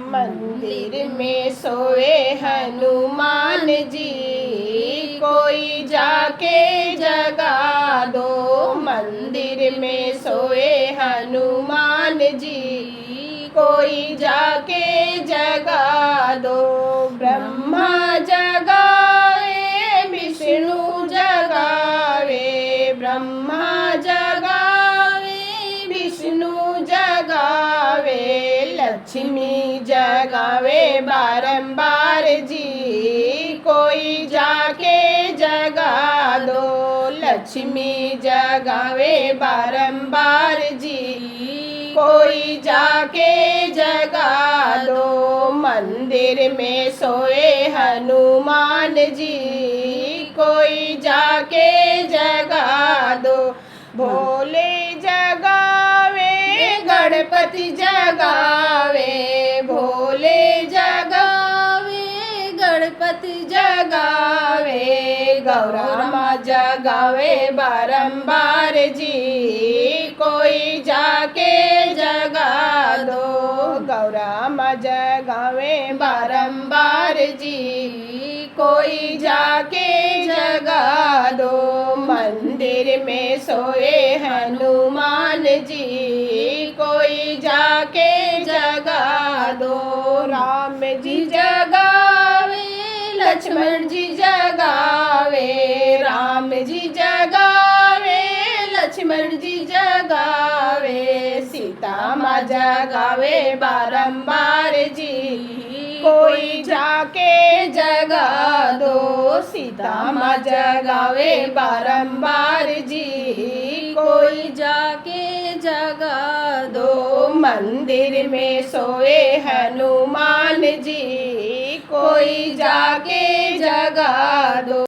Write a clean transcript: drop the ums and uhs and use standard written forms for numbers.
मंदिर में सोए हनुमान जी, कोई जाके जगा दो। मंदिर में सोए हनुमान जी, कोई जाके जगा दो। ब्रह्मा जगावे विष्णु जगावे, ब्रह्मा जगावे विष्णु जगावे, लक्ष्मी जगावे बारंबार जी, कोई जाके जगा दो। लक्ष्मी जगावे बारंबार जी, कोई जाके जगा दो। मंदिर में सोए हनुमान जी, कोई जाके जगा दो। भोले जगावे गणपति जगावे, भोले जगावे गणपति जगावे, गौरा जगावे बारंबार जी, कोई जाके जगा दो। गौरा माँ जगावे बारंबार जी, कोई जाके जगा दो। मंदिर में सोए हनुमान जी, कोई जाके जगा दो। राम जी जगावे लक्ष्मण जी जगावे, राम जी जगावे लक्ष्मण जी जगावे, सीता माँ जगावे बारंबार जी, कोई जाके जगा दो। सीता माँ जगावे बारंबार जी, कोई जाके जगा दो। मंदिर में सोए हनुमान जी, कोई जाके जगा दो।